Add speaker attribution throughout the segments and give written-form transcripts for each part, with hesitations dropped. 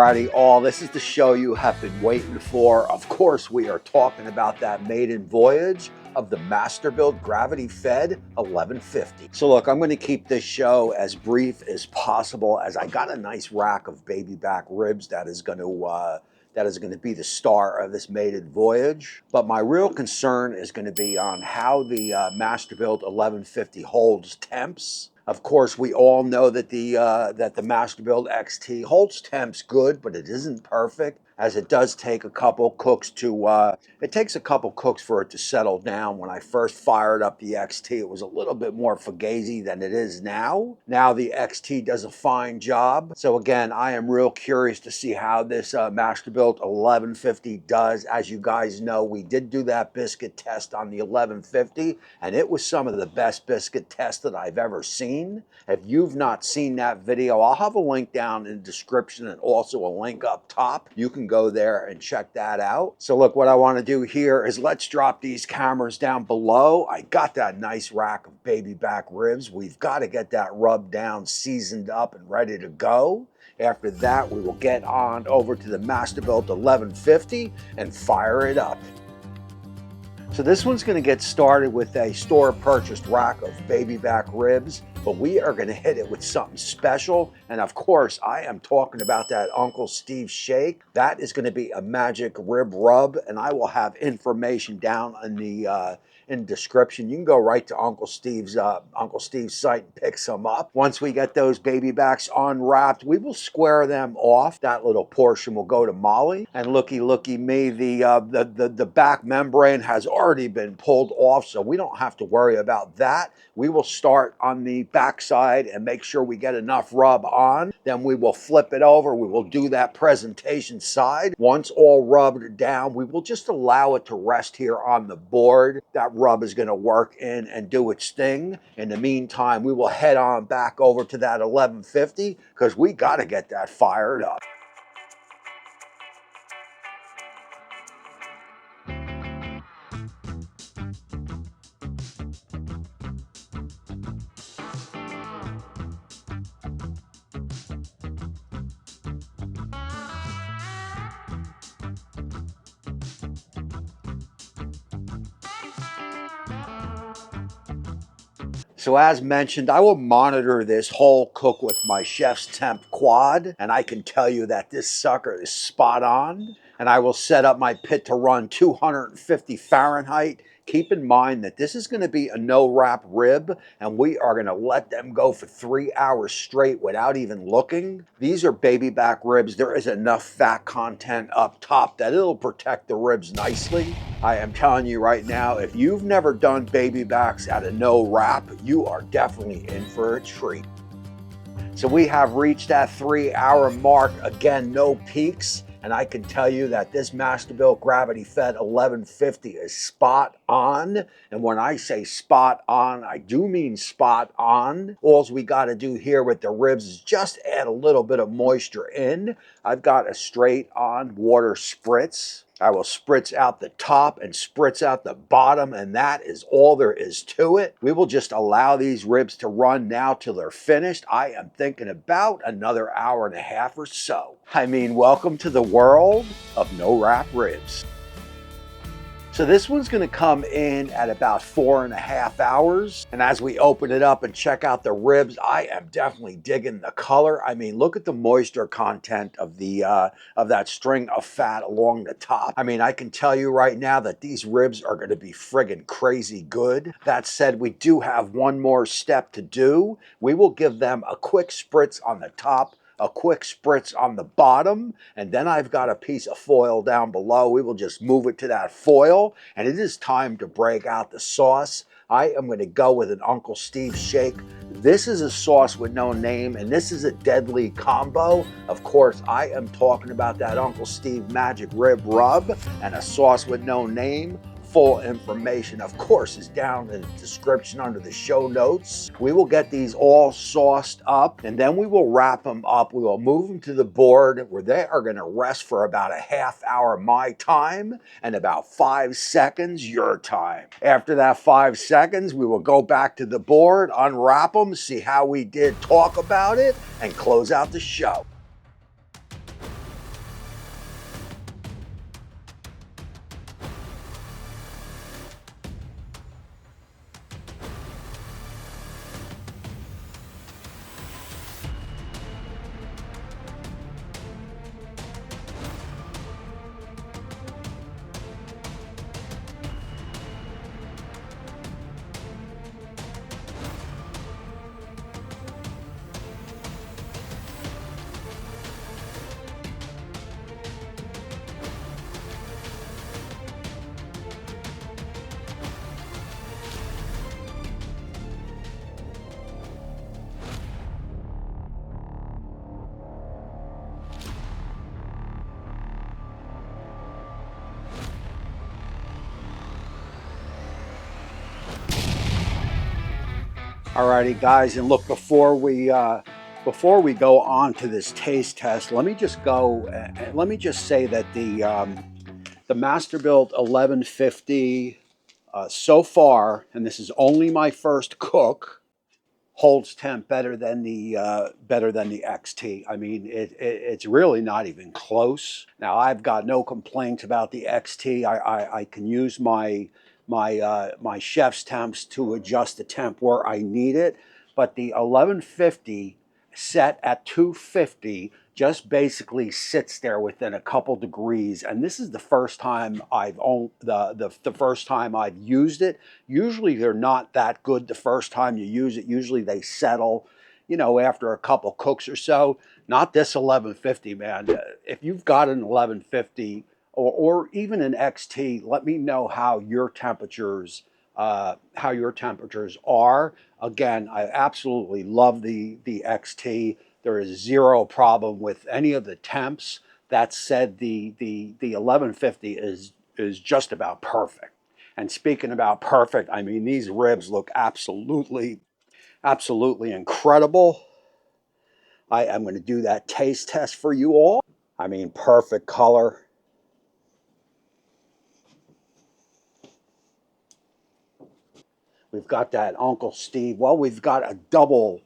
Speaker 1: Alrighty, all, this is the show you have been waiting for. Of course, we are talking about that maiden voyage of the Masterbuilt Gravity Fed 1150. So look, I'm going to keep this show as brief as possible, as I got a nice rack of baby back ribs that is going to be the star of this maiden voyage. But my real concern is going to be on how the Masterbuilt 1150 holds temps. Of course, we all know that the Masterbuilt XT holds temps good, but it isn't perfect, as it does take a couple cooks for it to settle down. When I first fired up the XT, it was a little bit more fugazi than it is now. Now the XT does a fine job. So again, I am real curious to see how this Masterbuilt 1150 does. As you guys know, we did do that biscuit test on the 1150, and it was some of the best biscuit tests that I've ever seen. If you've not seen that video, I'll have a link down in the description and also a link up top. You can go there and check that out. So look, what I want to do here is let's drop these cameras down below. I got that nice rack of baby back ribs. We've got to get that rubbed down, seasoned up, and ready to go. After that, we will get on over to the Masterbuilt 1150 and fire it up. So this one's going to get started with a store-purchased rack of baby back ribs, but we are going to hit it with something special. And of course, I am talking about that Uncle Steve shake. That is going to be a magic rib rub, and I will have information down in the description. You can go right to Uncle Steve's site and pick some up. Once we get those baby backs unwrapped, we will square them off. That little portion will go to Molly. And looky me, the back membrane has already been pulled off, so we don't have to worry about that. We will start on the back side and make sure we get enough rub on. Then we will flip it over. We will do that presentation side. Once all rubbed down, we will just allow it to rest here on the board. That rub is going to work in and do its thing. In the meantime, we will head on back over to that 1150 because we got to get that fired up. So as mentioned, I will monitor this whole cook with my Chef's Temp quad, and I can tell you that this sucker is spot on. And I will set up my pit to run 250 Fahrenheit. Keep in mind that this is going to be a no-wrap rib, and we are going to let them go for 3 hours straight without even looking. These are baby back ribs. There is enough fat content up top that it'll protect the ribs nicely. I am telling you right now, if you've never done baby backs at a no-wrap, you are definitely in for a treat. So we have reached that 3 hour mark. Again, no peaks. And I can tell you that this Masterbuilt Gravity Fed 1150 is spot on. And when I say spot on, I do mean spot on. All we got to do here with the ribs is just add a little bit of moisture in. I've got a straight on water spritz. I will spritz out the top and spritz out the bottom, and that is all there is to it. We will just allow these ribs to run now till they're finished. I am thinking about another hour and a half or so. I mean, welcome to the world of no-wrap ribs. So this one's going to come in at about 4.5 hours. And as we open it up and check out the ribs, I am definitely digging the color. I mean, look at the moisture content of that string of fat along the top. I mean, I can tell you right now that these ribs are going to be friggin' crazy good. That said, we do have one more step to do. We will give them a quick spritz on the top, a quick spritz on the bottom, and then I've got a piece of foil down below. We will just move it to that foil, and it is time to break out the sauce. I am going to go with an Uncle Steve shake. This is a sauce with no name, and this is a deadly combo. Of course, I am talking about that Uncle Steve Magic Rib Rub and a sauce with no name. Full information, of course, is down in the description under the show notes. We will get these all sauced up, and then we will wrap them up. We will move them to the board where they are going to rest for about a half hour my time and about 5 seconds your time. After that 5 seconds, we will go back to the board, unwrap them, see how we did, talk about it, and close out the show. Alrighty, guys, and look, before we go on to this taste test, let me just go. Let me just say that the Masterbuilt 1150 so far, and this is only my first cook, holds temp better than the XT. I mean, it's really not even close. Now, I've got no complaints about the XT. I can use my chef's temps to adjust the temp where I need it, but the 1150 set at 250 just basically sits there within a couple degrees, and this is the first time I've owned the first time I've used it. Usually they're not that good the first time you use it. Usually they settle, you know, after a couple cooks or so. Not this 1150, man. If you've got an 1150 or even an XT, let me know how your temperatures are. Again, I absolutely love the XT. There is zero problem with any of the temps. That said, the 1150 is just about perfect. And speaking about perfect, I mean, these ribs look absolutely incredible. I am going to do that taste test for you all. I mean, perfect color. We've got that Uncle Steve. Well, we've got a double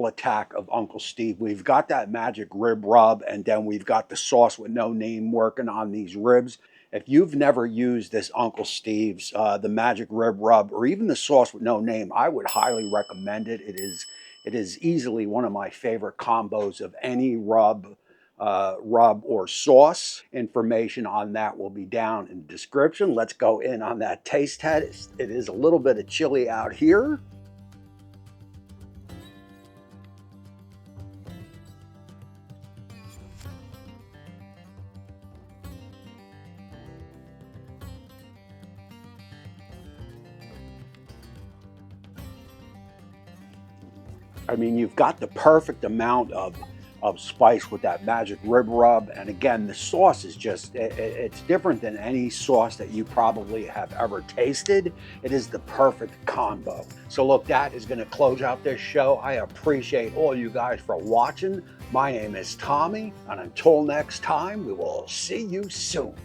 Speaker 1: attack of Uncle Steve. We've got that magic rib rub, and then we've got the sauce with no name working on these ribs. If you've never used this Uncle Steve's, the magic rib rub, or even the sauce with no name, I would highly recommend it. It is easily one of my favorite combos of any rub or sauce. Information on that will be down in the description. Let's go in on that taste test. It is a little bit of chilly out here. I mean, you've got the perfect amount of spice with that magic rib rub. And again, the sauce is just, it's different than any sauce that you probably have ever tasted. It is the perfect combo. So look, that is going to close out this show. I appreciate all you guys for watching. My name is Tommy, and until next time, we will see you soon.